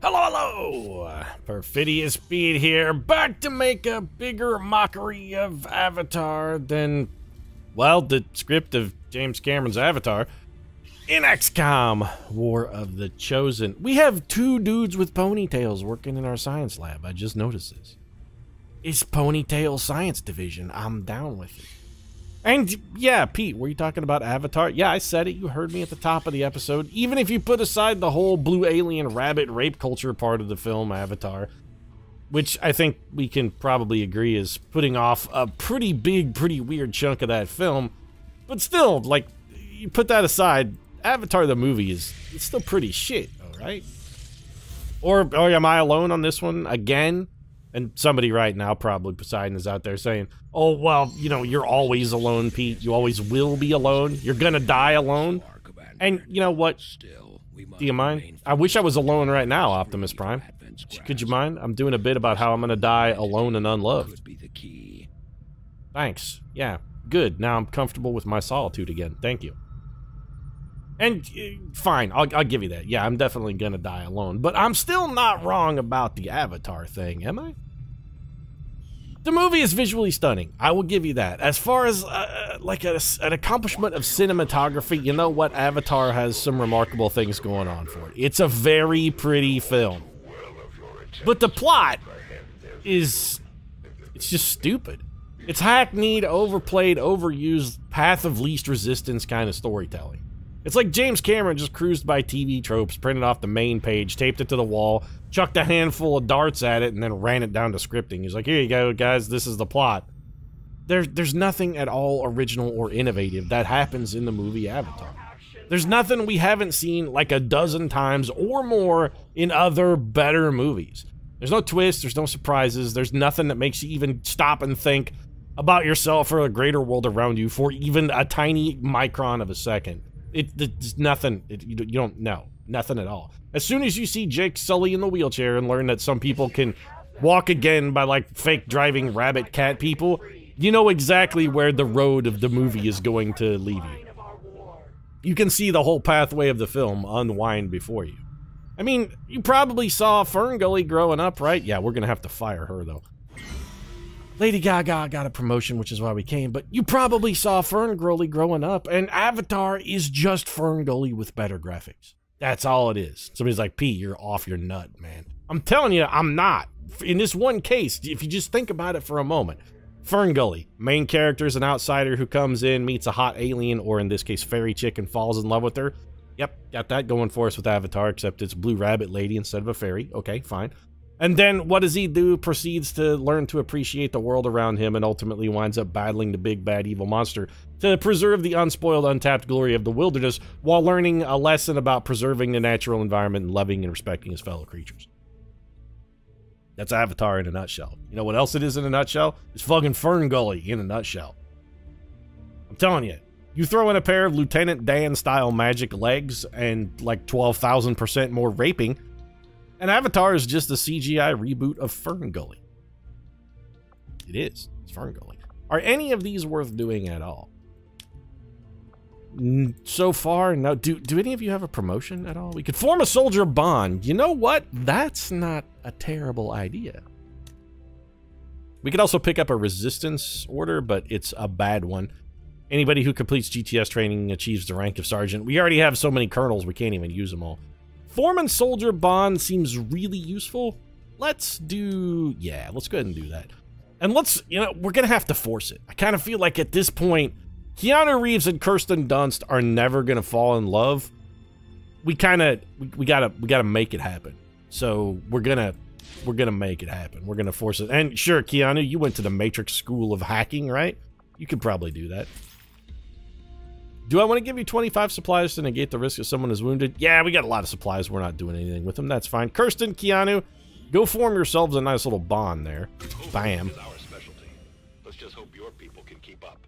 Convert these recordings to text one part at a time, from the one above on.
Hello, hello! Perfidious Speed here, back to make a bigger mockery of Avatar than, well, the script of James Cameron's Avatar. In XCOM, War of the Chosen, we have two dudes with ponytails working in our science lab. I just noticed this. It's Ponytail Science Division. I'm down with it. And yeah, Pete, were you talking about Avatar? Yeah, I said it. You heard me at the top of the episode. Even if you put aside the whole blue alien rabbit rape culture part of the film Avatar, which I think we can probably agree is putting off a pretty big, pretty weird chunk of that film. But still, like, you put that aside, Avatar the movie it's still pretty shit, all right? Or am I alone on this one again? And somebody right now, probably Poseidon, is out there saying, oh, well, you know, you're always alone, Pete. You always will be alone. You're gonna die alone. And you know what? Do you mind? I wish I was alone right now, Optimus Prime. Could you mind? I'm doing a bit about how I'm gonna die alone and unloved. Thanks. Yeah, good. Now I'm comfortable with my solitude again. Thank you. And fine, I'll give you that. Yeah, I'm definitely gonna die alone. But I'm still not wrong about the Avatar thing, am I? The movie is visually stunning. I will give you that. As far as like an accomplishment of cinematography, you know what? Avatar has some remarkable things going on for it. It's a very pretty film. But the plot is... it's just stupid. It's hackneyed, overplayed, overused, path of least resistance kind of storytelling. It's like James Cameron just cruised by TV tropes, printed off the main page, taped it to the wall, chucked a handful of darts at it, and then ran it down to scripting. He's like, here you go, guys, this is the plot. There's nothing at all original or innovative that happens in the movie Avatar. There's nothing we haven't seen like a dozen times or more in other better movies. There's no twists, there's no surprises, there's nothing that makes you even stop and think about yourself or the greater world around you for even a tiny micron of a second. It's nothing. You don't know. Nothing at all. As soon as you see Jake Sully in the wheelchair and learn that some people can walk again by, like, fake driving rabbit cat people, you know exactly where the road of the movie is going to leave you. You can see the whole pathway of the film unwind before you. I mean, you probably saw Fern Gully growing up, right? Yeah, we're gonna have to fire her, though. Lady Gaga got a promotion, which is why we came, but you probably saw Fern Gully growing up, and Avatar is just Fern Gully with better graphics. That's all it is. Somebody's like, P, you're off your nut, man. I'm telling you, I'm not. In this one case, if you just think about it for a moment, Fern Gully, main character is an outsider who comes in, meets a hot alien, or in this case, fairy chick, and falls in love with her. Yep, got that going for us with Avatar, except it's Blue Rabbit Lady instead of a fairy. Okay, fine. And then what does he do? Proceeds to learn to appreciate the world around him and ultimately winds up battling the big bad evil monster to preserve the unspoiled, untapped glory of the wilderness while learning a lesson about preserving the natural environment and loving and respecting his fellow creatures. That's Avatar in a nutshell. You know what else it is in a nutshell? It's fucking Fern Gully in a nutshell. I'm telling you, you throw in a pair of Lieutenant Dan-style magic legs and like 12,000% more raping, and Avatar is just a CGI reboot of Fern Gully. It is. It's Fern Gully. Are any of these worth doing at all? So far, no. Do any of you have a promotion at all? We could form a soldier bond. You know what? That's not a terrible idea. We could also pick up a resistance order, but it's a bad one. Anybody who completes GTS training achieves the rank of sergeant. We already have so many colonels, we can't even use them all. Forming soldier bond seems really useful. Let's do... yeah, let's go ahead and do that. And let's, you know, we're gonna have to force it. I kind of feel like at this point, Keanu Reeves and Kirsten Dunst are never gonna fall in love. We gotta make it happen. So we're gonna make it happen. We're gonna force it. And sure, Keanu, you went to the Matrix School of Hacking, right? You could probably do that. Do I want to give you 25 supplies to negate the risk if someone is wounded? Yeah, we got a lot of supplies. We're not doing anything with them. That's fine. Kirsten, Keanu, go form yourselves a nice little bond there. Bam. Let's just hope your people can keep up.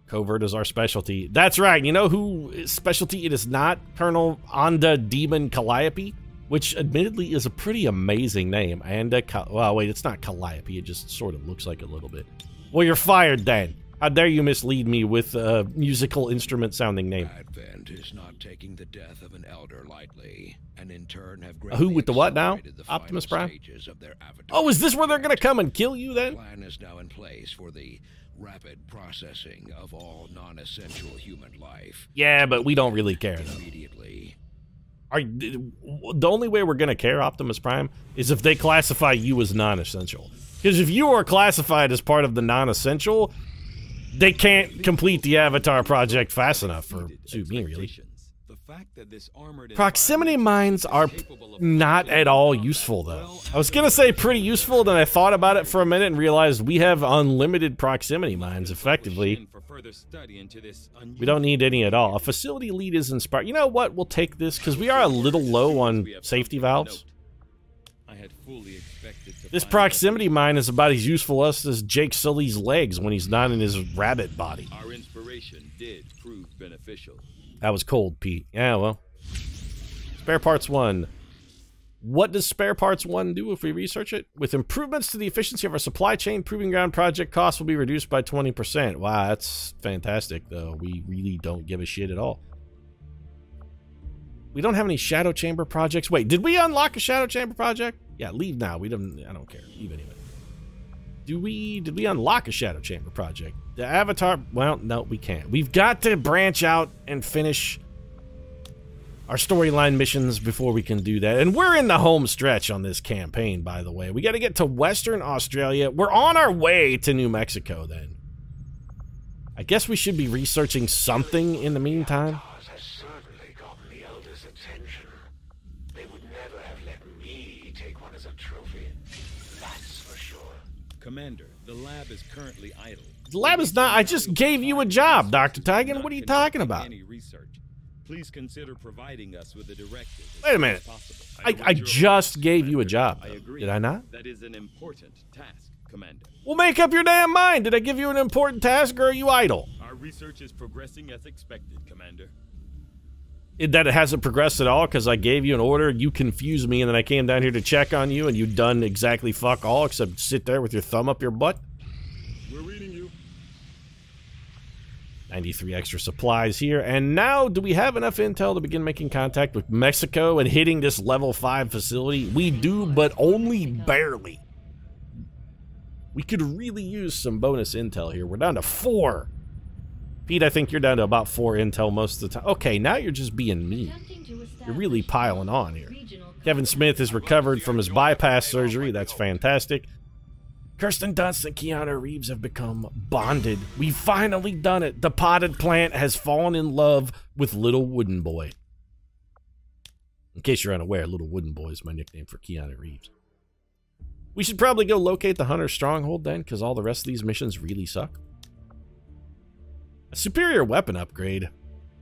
Covert is our specialty. That's right. You know who specialty it is not? Colonel Anda Demon Calliope, which admittedly is a pretty amazing name. Anda, well, wait, it's not Calliope. It just sort of looks like a little bit. Well, you're fired then. How dare you mislead me with a musical instrument sounding name? Advent is not taking the death of an elder lightly, and in turn have Who with the what now? accelerated the Optimus final Prime? stages of their avatar. Oh, is this where they're gonna come and kill you The then? plan is now in place for the rapid processing of all non-essential human life. Yeah, but we don't really care though. Immediately. The only way we're gonna care, Optimus Prime, is if they classify you as non-essential. Because if you are classified as part of the non-essential, they can't complete the Avatar project fast enough for suit me, really. Proximity mines are not at all useful, though. I was gonna say pretty useful, then I thought about it for a minute and realized we have unlimited proximity mines, effectively. We don't need any at all. A facility lead is inspired. You know what? We'll take this, because we are a little low on safety valves. This proximity mine is about as useful to us as Jake Sully's legs when he's not in his rabbit body. Our inspiration did prove beneficial. That was cold, Pete. Yeah, well. Spare Parts 1. What does Spare Parts 1 do if we research it? With improvements to the efficiency of our supply chain, Proving Ground project costs will be reduced by 20%. Wow, that's fantastic, though. We really don't give a shit at all. We don't have any Shadow Chamber projects. Wait, did we unlock a Shadow Chamber project? Yeah, leave now. I don't care. Leave anyway. Did we unlock a Shadow Chamber project? The Avatar, well, no, we can't. We've got to branch out and finish our storyline missions before we can do that. And we're in the home stretch on this campaign, by the way. We got to get to Western Australia. We're on our way to New Mexico, then. I guess we should be researching something in the meantime. Has certainly gotten the Elder's attention. They would never have let me take one as a trophy. That's for sure. Commander, the lab is currently idle. The lab is not. I just gave you a job, Dr. Tigan. What are you talking about? Any research. Please consider providing us with a directive. Wait a minute. I just gave you a job. I agree. Did I not? That is an important task, Commander. Well, make up your damn mind. Did I give you an important task, or are you idle? Our research is progressing as expected, Commander. That it hasn't progressed at all because I gave you an order, you confused me, and then I came down here to check on you, and you've done exactly fuck all except sit there with your thumb up your butt? We're reading you. 93 extra supplies here, and now do we have enough intel to begin making contact with Mexico and hitting this level 5 facility? We do, but only barely. We could really use some bonus intel here. We're down to 4. Pete, I think you're down to about 4 intel most of the time. Okay, now you're just being mean. You're really piling on here. Kevin Smith is recovered from his bypass surgery. That's fantastic. Kirsten Dunst and Keanu Reeves have become bonded. We've finally done it. The potted plant has fallen in love with Little Wooden Boy. In case you're unaware, Little Wooden Boy is my nickname for Keanu Reeves. We should probably go locate the Hunter's Stronghold then, because all the rest of these missions really suck. A superior weapon upgrade.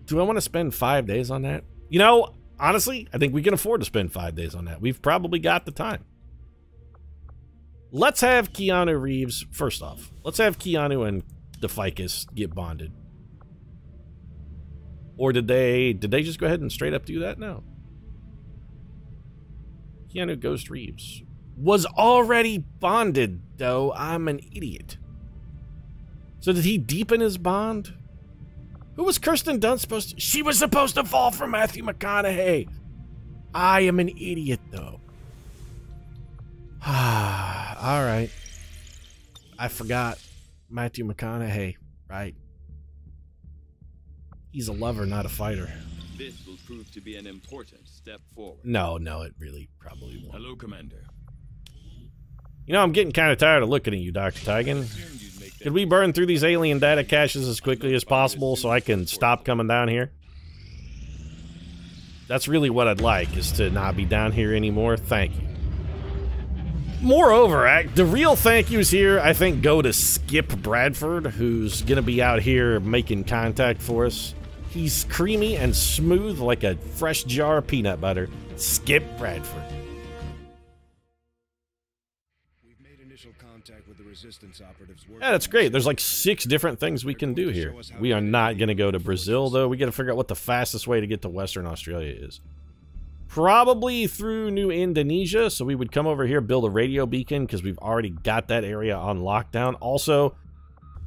Do I want to spend 5 days on that? You know, honestly, I think we can afford to spend 5 days on that. We've probably got the time. Let's have Keanu Reeves, first off, let's have Keanu and the Ficus get bonded. Or did they just go ahead and straight up do that? No. Keanu Ghost Reeves was already bonded, though. I'm an idiot. So did he deepen his bond? Who was Kirsten Dunst supposed to... She was supposed to fall for Matthew McConaughey. I am an idiot, though. Alright. I forgot Matthew McConaughey, right? He's a lover, not a fighter. This will prove to be an important step forward. No, it really probably won't. Hello, Commander. You know, I'm getting kind of tired of looking at you, Dr. Tigan. Could we burn through these alien data caches as quickly as possible so I can stop coming down here? That's really what I'd like, is to not be down here anymore. Thank you. Moreover, the real thank yous here, I think, go to Skip Bradford, who's going to be out here making contact for us. He's creamy and smooth like a fresh jar of peanut butter. Skip Bradford. We've made initial contact with the resistance operatives. Yeah, that's great. There's like 6 different things we can do here. We are not going to go to Brazil, though. We got to figure out what the fastest way to get to Western Australia is. Probably through New Indonesia, so we would come over here, build a radio beacon, because we've already got that area on lockdown. Also,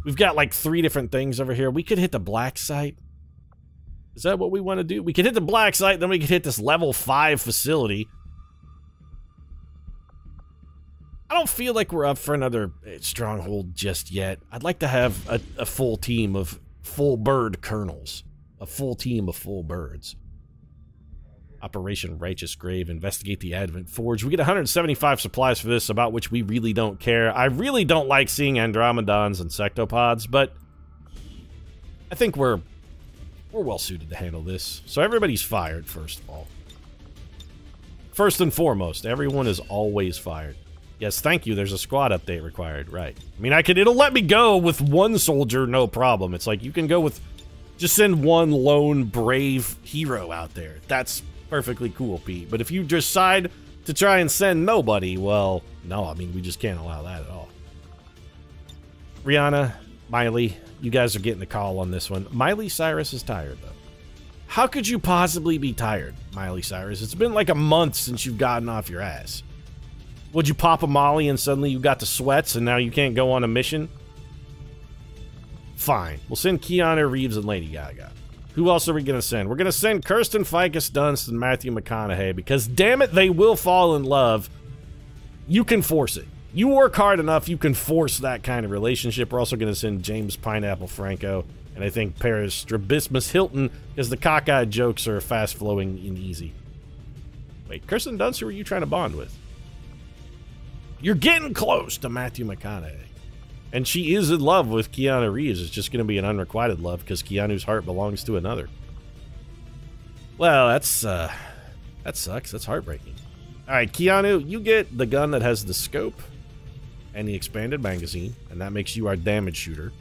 We've got like 3 different things over here. We could hit the black site. Is that what we want to do? We could hit the black site, then we could hit this level 5 facility. I don't feel like we're up for another stronghold just yet. I'd like to have a full team of full bird colonels. A full team of full birds. Operation Righteous Grave. Investigate the Advent Forge. We get 175 supplies for this, about which we really don't care. I really don't like seeing Andromedons and Sectopods, but I think we're well suited to handle this. So everybody's fired, first of all. First and foremost, everyone is always fired. Yes, thank you. There's a squad update required, right? I mean, it'll let me go with 1 soldier, no problem. It's like you can go with, just send 1 lone brave hero out there. That's perfectly cool, Pete. But if you decide to try and send nobody, well, no, I mean, we just can't allow that at all. Rihanna, Miley, you guys are getting the call on this one. Miley Cyrus is tired, though. How could you possibly be tired, Miley Cyrus? It's been like a month since you've gotten off your ass. Would you pop a molly and suddenly you got the sweats and now you can't go on a mission? Fine. We'll send Keanu Reeves and Lady Gaga. Who else are we going to send? We're going to send Kirsten Ficus Dunst and Matthew McConaughey because, damn it, they will fall in love. You can force it. You work hard enough, you can force that kind of relationship. We're also going to send James Pineapple Franco and I think Paris Strabismus Hilton because the cockeyed jokes are fast-flowing and easy. Wait, Kirsten Dunst, who are you trying to bond with? You're getting close to Matthew McConaughey. And she is in love with Keanu Reeves. It's just going to be an unrequited love because Keanu's heart belongs to another. Well, that sucks. That's heartbreaking. All right, Keanu, you get the gun that has the scope and the expanded magazine, and that makes you our damage shooter.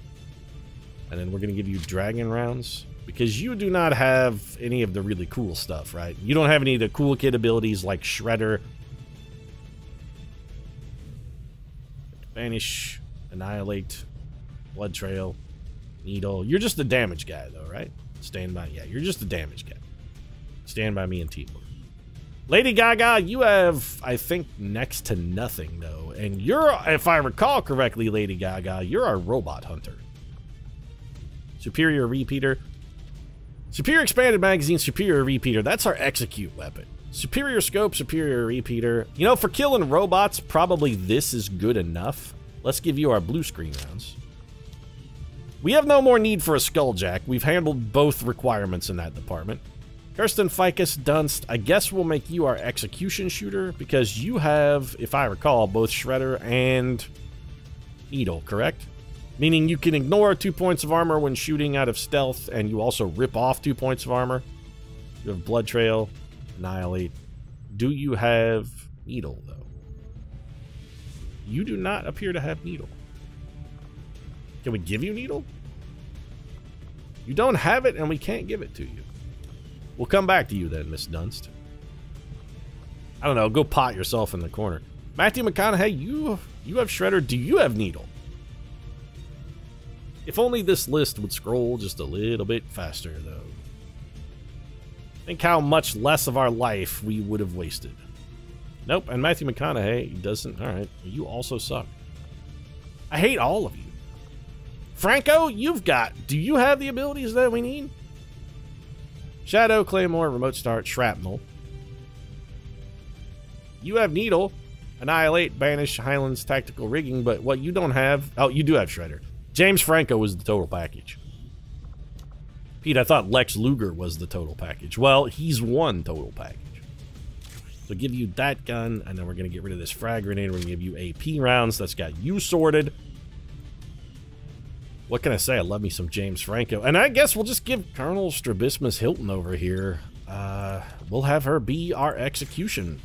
And then we're going to give you dragon rounds because you do not have any of the really cool stuff, right? You don't have any of the cool kid abilities like Shredder, Banish, Annihilate, Blood Trail, Needle. You're just the damage guy, though, right? Stand by. Yeah, you're just the damage guy. Stand by me and teamwork. Lady Gaga, you have, I think, next to nothing, though. And you're, if I recall correctly, Lady Gaga, you're our robot hunter. Superior Repeater. Superior Expanded Magazine, Superior Repeater. That's our execute weapon. Superior Scope, Superior Repeater. You know, for killing robots, probably this is good enough. Let's give you our blue screen rounds. We have no more need for a Skulljack. We've handled both requirements in that department. Kirsten Ficus Dunst, I guess we'll make you our execution shooter because you have, if I recall, both Shredder and Needle, correct? Meaning you can ignore 2 points of armor when shooting out of stealth, and you also rip off 2 points of armor. You have Blood Trail, Annihilate. Do you have Needle, though? You do not appear to have Needle. Can we give you Needle? You don't have it, and we can't give it to you. We'll come back to you then, Miss Dunst. I don't know, go pot yourself in the corner. Matthew McConaughey, you have Shredder. Do you have Needle? If only this list would scroll just a little bit faster, though. Think how much less of our life we would have wasted. Nope, and Matthew McConaughey doesn't. Alright, you also suck. I hate all of you. Franco, do you have the abilities that we need? Shadow, Claymore, Remote Start, Shrapnel. You have Needle, Annihilate, Banish, Highlands, Tactical Rigging, but what you don't have... Oh, you do have Shredder. James Franco was the total package. Pete, I thought Lex Luger was the total package. Well, he's one total package. So give you that gun, and then we're going to get rid of this frag grenade. We're going to give you AP rounds. That's got you sorted. What can I say? I love me some James Franco. And I guess we'll just give Colonel Strabismus Hilton over here. We'll have her be our execution.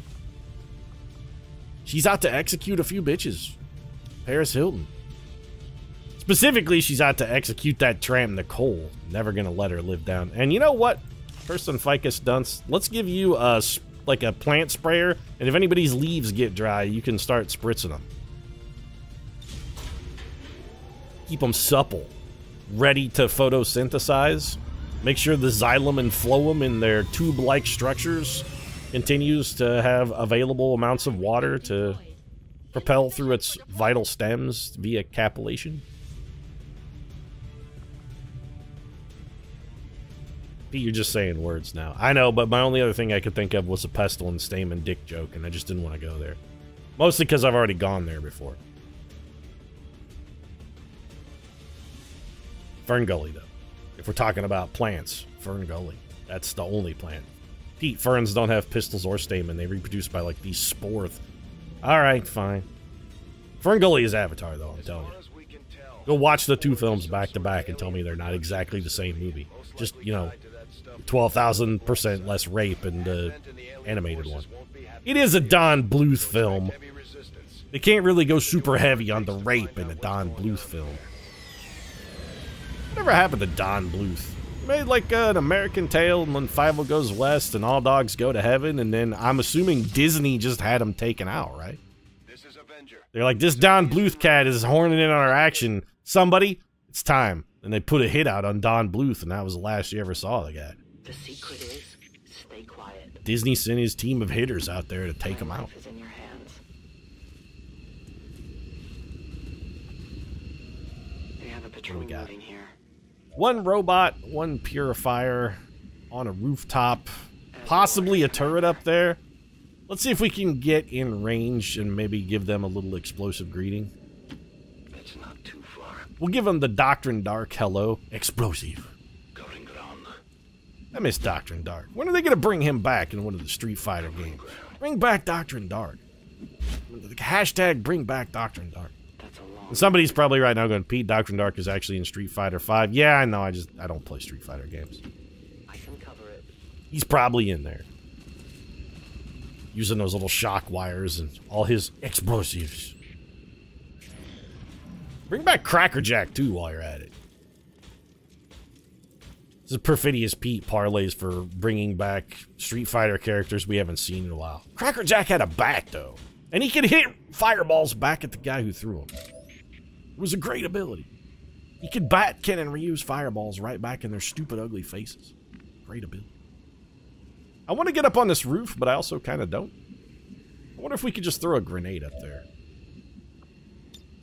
She's out to execute a few bitches. Paris Hilton. Specifically, she's out to execute that tramp Nicole. Never gonna let her live down. And you know what? Kirsten Ficus Dunst, let's give you like a plant sprayer, and if anybody's leaves get dry, you can start spritzing them. Keep them supple, ready to photosynthesize. Make sure the xylem and phloem in their tube-like structures continues to have available amounts of water to propel through its vital stems via capillation. Pete, you're just saying words now. I know, but my only other thing I could think of was a Pestle and Stamen dick joke, and I just didn't want to go there. Mostly because I've already gone there before. Fern Gully, though. If we're talking about plants, Fern Gully. That's the only plant. Pete, ferns don't have pistils or stamen. They reproduce by, like, these spores. Alright, fine. Fern Gully is Avatar, though, I'm telling you. Go watch the two films back to back and tell me they're not exactly the same movie. Just, you know, 12,000% less rape in the animated one. It is a Don Bluth film. They can't really go super heavy on the rape in a Don Bluth film. Whatever happened to Don Bluth? He made like an American Tale and when Fievel Goes West and All Dogs Go to Heaven, and then I'm assuming Disney just had him taken out, right? They're like, this Don Bluth cat is horning in on our action. Somebody, it's time. And they put a hit out on Don Bluth, and that was the last you ever saw the guy. The secret is, stay quiet. Disney sent his team of hitters out there to take him out. Life is in your hands. They have a patrol moving here. One robot, one purifier on a rooftop, possibly a turret up there. Let's see if we can get in range and maybe give them a little explosive greeting. It's not too far. We'll give them the Doctrine Dark hello. Explosive. Going ground. I miss Doctrine Dark. When are they going to bring him back in one of the Street Fighter games? Bring back Doctrine Dark. Hashtag bring back Doctrine Dark. And somebody's probably right now going, Pete, Doctrine Dark is actually in Street Fighter 5. Yeah, I know, I don't play Street Fighter games. I can cover it. He's probably in there. Using those little shock wires and all his explosives. Bring back Cracker Jack, too, while you're at it. This is Perfidious Pete parlays for bringing back Street Fighter characters we haven't seen in a while. Cracker Jack had a bat, though. And he could hit fireballs back at the guy who threw them. It was a great ability. He could bat Ken and Ryu's fireballs right back in their stupid, ugly faces. Great ability. I want to get up on this roof, but I also kind of don't. I wonder if we could just throw a grenade up there.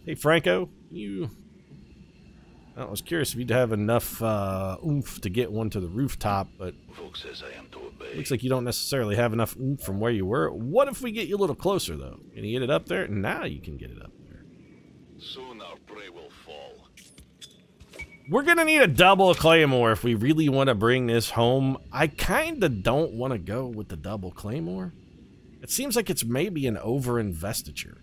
Hey, Franco, I was curious if you'd have enough oomph to get one to the rooftop, but Folks says I am to obey. looks like you don't necessarily have enough oomph from where you were. What if we get you a little closer, though? Can you get it up there? Now you can get it up there. Soon our prey will fall. We're gonna need a double claymore if we really want to bring this home. I kinda don't want to go with the double claymore. It seems like it's maybe an over-investiture.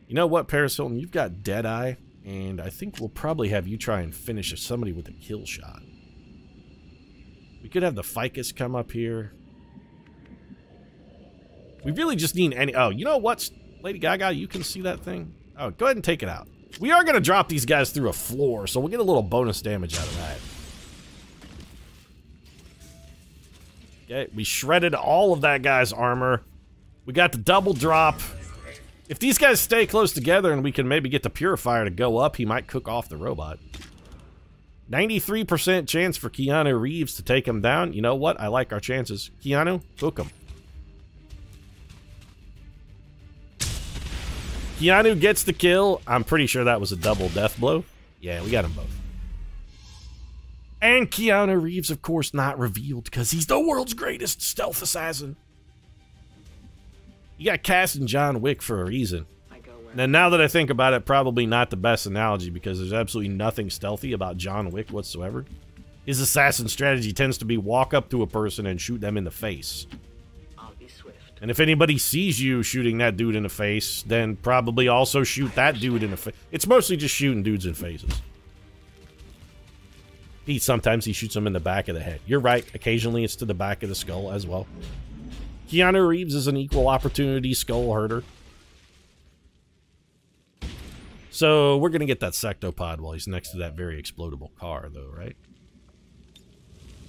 You know what, Paris Hilton? You've got Deadeye, and I think we'll probably have you try and finish somebody with a kill shot. We could have the Ficus come up here. We really just need any... Oh, you know what, Lady Gaga? You can see that thing? Oh, go ahead and take it out. We are going to drop these guys through a floor, so we'll get a little bonus damage out of that. Okay, we shredded all of that guy's armor. We got the double drop. If these guys stay close together and we can maybe get the Purifier to go up, he might cook off the robot. 93% chance for Keanu Reeves to take him down. You know what? I like our chances. Keanu, cook him. Keanu gets the kill. I'm pretty sure that was a double death blow. Yeah, we got them both. And Keanu Reeves, of course, not revealed because he's the world's greatest stealth assassin. You got cast in John Wick for a reason. And now that I think about it, probably not the best analogy because there's absolutely nothing stealthy about John Wick whatsoever. His assassin strategy tends to be walk up to a person and shoot them in the face. And if anybody sees you shooting that dude in the face, then probably also shoot that dude in the face. It's mostly just shooting dudes in faces. Sometimes he shoots them in the back of the head. You're right. Occasionally it's to the back of the skull as well. Keanu Reeves is an equal opportunity skull herder. So we're going to get that sectopod while he's next to that very explodable car, though, right?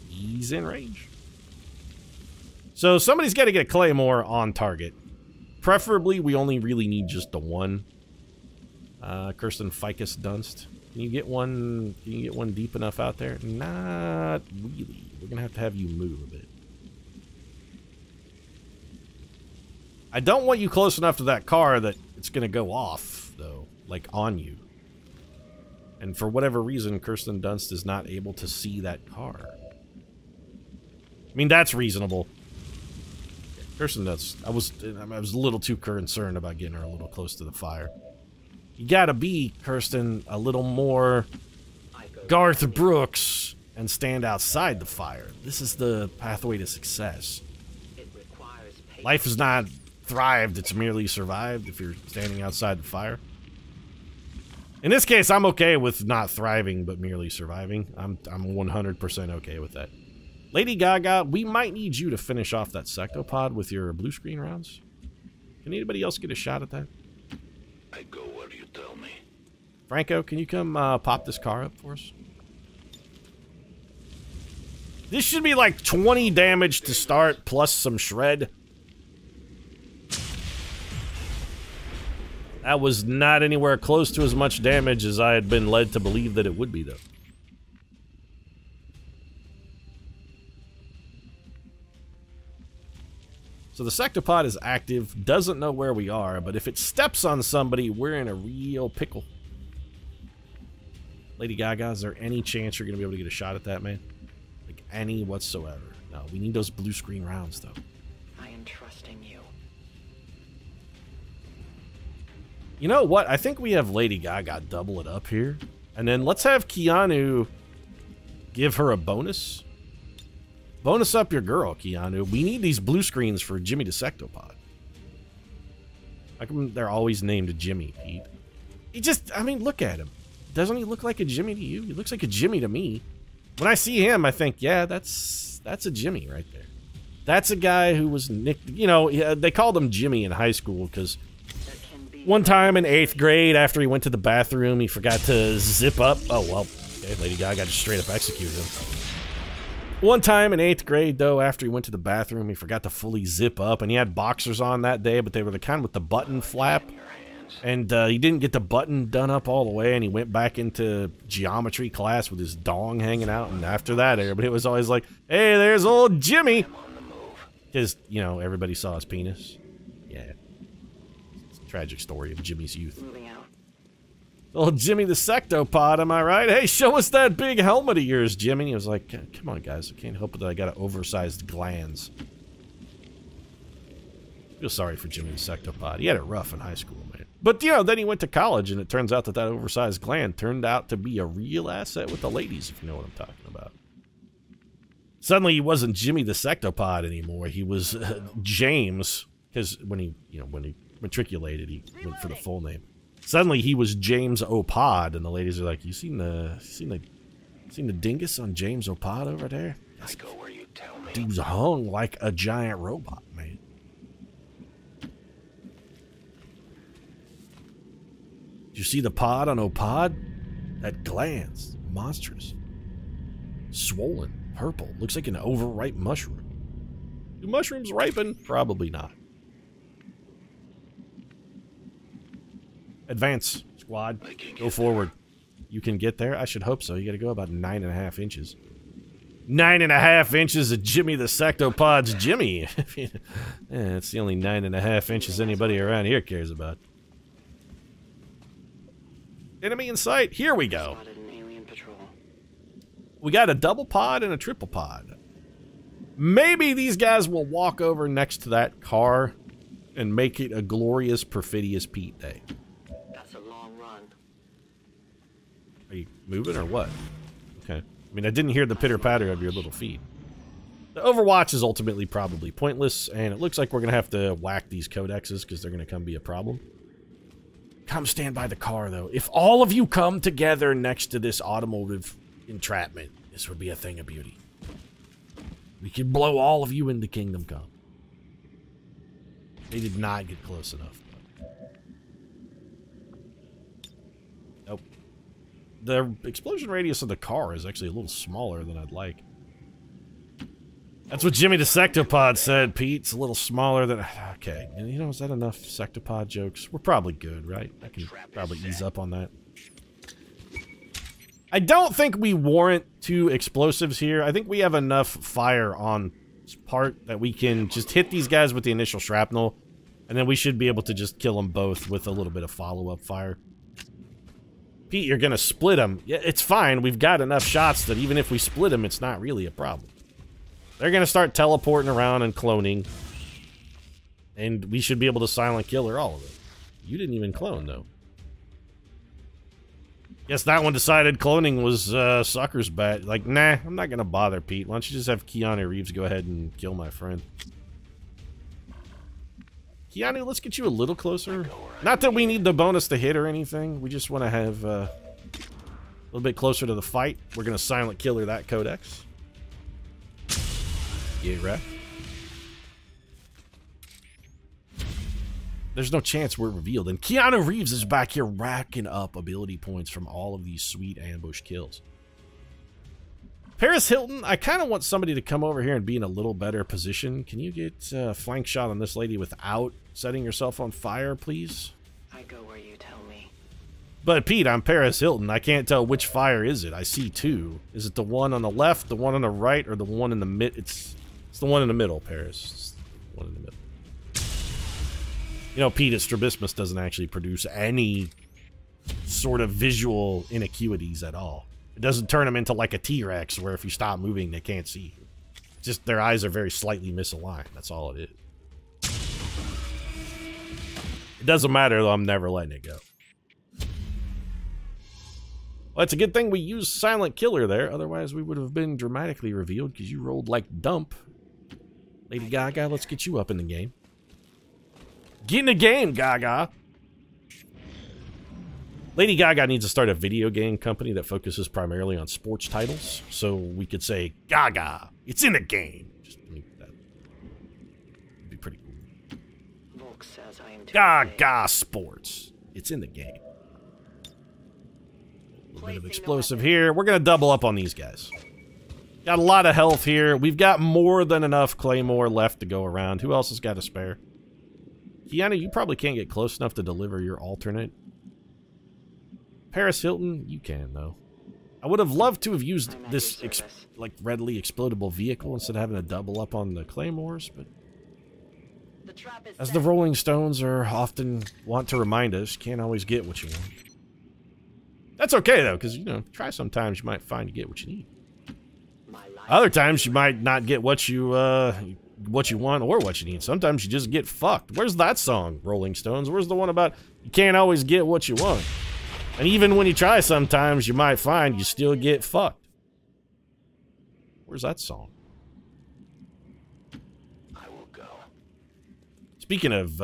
He's in range. So somebody's got to get a Claymore on target. Preferably, we only really need just the one. Kirsten Ficus Dunst. Can you get one deep enough out there? Not really. We're going to have you move a bit. I don't want you close enough to that car that it's going to go off, though. Like, on you. And for whatever reason, Kirsten Dunst is not able to see that car. I mean, that's reasonable. Kirsten does. I was a little too concerned about getting her a little close to the fire. You gotta be, Kirsten, a little more Garth Brooks and stand outside the fire. This is the pathway to success. Life is not thrived, it's merely survived if you're standing outside the fire. In this case, I'm okay with not thriving, but merely surviving. I'm 100% okay with that. Lady Gaga, we might need you to finish off that sectopod with your blue screen rounds. Can anybody else get a shot at that? I go where you tell me. Franco, can you come pop this car up for us? This should be like 20 damage to start, plus some shred. That was not anywhere close to as much damage as I had been led to believe that it would be, though. So the sectopod is active, doesn't know where we are, but if it steps on somebody, we're in a real pickle. Lady Gaga, is there any chance you're going to be able to get a shot at that, man? Like, any whatsoever. No, we need those blue screen rounds, though. I am trusting you. You know what? I think we have Lady Gaga double it up here. And then let's have Keanu give her a bonus. Bonus up your girl, Keanu. We need these blue screens for Jimmy the Sectopod. How come they're always named Jimmy, Pete? He just, I mean, look at him. Doesn't he look like a Jimmy to you? He looks like a Jimmy to me. When I see him, I think, yeah, that's a Jimmy right there. That's a guy who was nicked, you know, they called him Jimmy in high school because one time in 8th grade, after he went to the bathroom, he forgot to zip up. Oh, well, okay, Lady Gaga just straight up executed him. One time in 8th grade, though, after he went to the bathroom, he forgot to fully zip up, and he had boxers on that day, but they were the kind with the button flap, and he didn't get the button done up all the way, and he went back into geometry class with his dong hanging out, and after that, everybody was always like, hey, there's old Jimmy, because, you know, everybody saw his penis. Yeah. It's a tragic story of Jimmy's youth. Moving out. Old Jimmy the Sectopod, am I right? Hey, show us that big helmet of yours, Jimmy. He was like, come on, guys. I can't help it that I got oversized glands. I feel sorry for Jimmy the Sectopod. He had it rough in high school, man. But, you know, then he went to college, and it turns out that that oversized gland turned out to be a real asset with the ladies, if you know what I'm talking about. Suddenly, he wasn't Jimmy the Sectopod anymore. He was James, because when he matriculated, he went for the full name. Suddenly he was James O'Pod, and the ladies are like, "You seen the dingus on James O'Pod over there? I go where you tell me. Dude's hung like a giant robot, man." Did you see the pod on O'Pod? That gland's monstrous, swollen, purple. Looks like an overripe mushroom. Do mushrooms ripen? Probably not. Advance, squad. Go forward. You can get there? I should hope so. You gotta go about 9.5 inches. 9.5 inches of Jimmy the Sectopod's Jimmy. Yeah, it's the only 9.5 inches anybody around here cares about. Enemy in sight. Here we go. Spotted an alien patrol. We got a double pod and a triple pod. Maybe these guys will walk over next to that car and make it a glorious Perfidious Pete day. That's a long run. Are you moving or what? Okay. I mean, I didn't hear the pitter-patter of your little feet. The Overwatch is ultimately probably pointless, and it looks like we're going to have to whack these codexes because they're going to come be a problem. Come stand by the car, though. If all of you come together next to this automotive entrapment, this would be a thing of beauty. We can blow all of you into Kingdom Come. They did not get close enough. Nope. The explosion radius of the car is actually a little smaller than I'd like. That's what Jimmy the Sectopod said, Pete. It's a little smaller than... Okay. And you know, is that enough Sectopod jokes? We're probably good, right? I can probably ease up on that. I don't think we warrant 2 explosives here. I think we have enough fire on this part that we can just hit these guys with the initial shrapnel, and then we should be able to just kill them both with a little bit of follow-up fire. Pete, you're gonna split them. Yeah, it's fine. We've got enough shots that even if we split them, it's not really a problem. They're going to start teleporting around and cloning. And we should be able to silent kill or all of it. You didn't even clone, though. Guess that one decided cloning was sucker's bat. Like, nah, I'm not going to bother, Pete. Why don't you just have Keanu Reeves go ahead and kill my friend? Keanu, let's get you a little closer. Not that we need the bonus to hit or anything. We just want to have a little bit closer to the fight. We're going to silent killer that codex. Yeah, right. There's no chance we're revealed. And Keanu Reeves is back here racking up ability points from all of these sweet ambush kills. Paris Hilton, I kind of want somebody to come over here and be in a little better position. Can you get a flank shot on this lady without setting yourself on fire, please? I go where you tell me. But Pete, I'm Paris Hilton. I can't tell which fire is it. I see two. Is it the one on the left, the one on the right, or the one in the mid? It's the one in the middle, Paris. It's the one in the middle. You know, Pete, Strabismus doesn't actually produce any sort of visual inequities at all. It doesn't turn them into like a T-Rex where if you stop moving, they can't see you. Just their eyes are very slightly misaligned. That's all it is. It doesn't matter, though. I'm never letting it go. Well, it's a good thing we used Silent Killer there. Otherwise, we would have been dramatically revealed because you rolled like dump. Lady Gaga, let's get you up in the game. Get in the game, Gaga. Lady Gaga needs to start a video game company that focuses primarily on sports titles. So we could say, Gaga, it's in the game. Just that'd be pretty cool. Volk says I am too Gaga Sports. It's in the game. A little bit of explosive here. We're going to double up on these guys. Got a lot of health here. We've got more than enough Claymore left to go around. Who else has got a spare? Keanu, you probably can't get close enough to deliver your alternate. Paris Hilton, you can, though. I would have loved to have used this, like, readily explodable vehicle instead of having to double up on the Claymores, but as the Rolling Stones are often want to remind us, you can't always get what you want. That's okay, though, because, you know, try sometimes you might find you get what you need. Other times you might not get what you want or what you need. Sometimes you just get fucked. Where's that song, Rolling Stones? Where's the one about you can't always get what you want? And even when you try sometimes, you might find you still get fucked. Where's that song? I will go. Speaking of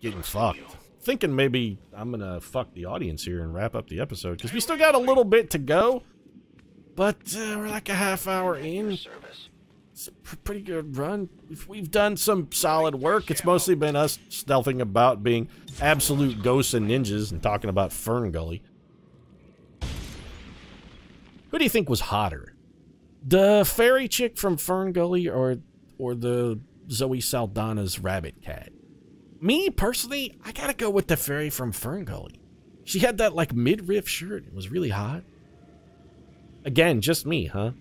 getting fucked, thinking maybe I'm going to fuck the audience here and wrap up the episode. Because we still got a little bit to go. But we're like a half hour in. It's a pretty good run. We've done some solid work. It's mostly been us stealthing about being absolute ghosts and ninjas and talking about Fern Gully. Who do you think was hotter? The fairy chick from Fern Gully or the Zoe Saldana's rabbit cat? Me, personally, I gotta go with the fairy from Fern Gully. She had that, like, midriff shirt. It was really hot. Again, just me, huh?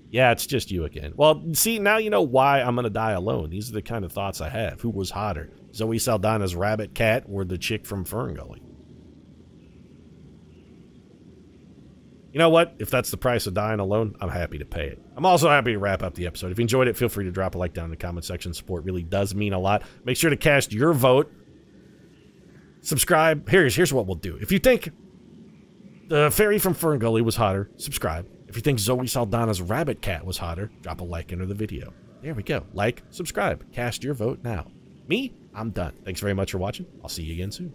Yeah, it's just you again. Well, see, now you know why I'm going to die alone. These are the kind of thoughts I have. Who was hotter? Zoe Saldana's rabbit cat or the chick from Fern Gully? You know what? If that's the price of dying alone, I'm happy to pay it. I'm also happy to wrap up the episode. If you enjoyed it, feel free to drop a like down in the comment section. Support really does mean a lot. Make sure to cast your vote. Subscribe. Here's what we'll do. If you think the fairy from Fern Gully was hotter, subscribe. If you think Zoe Saldana's rabbit cat was hotter, drop a like under the video. There we go. Like, subscribe, cast your vote now. Me, I'm done. Thanks very much for watching. I'll see you again soon.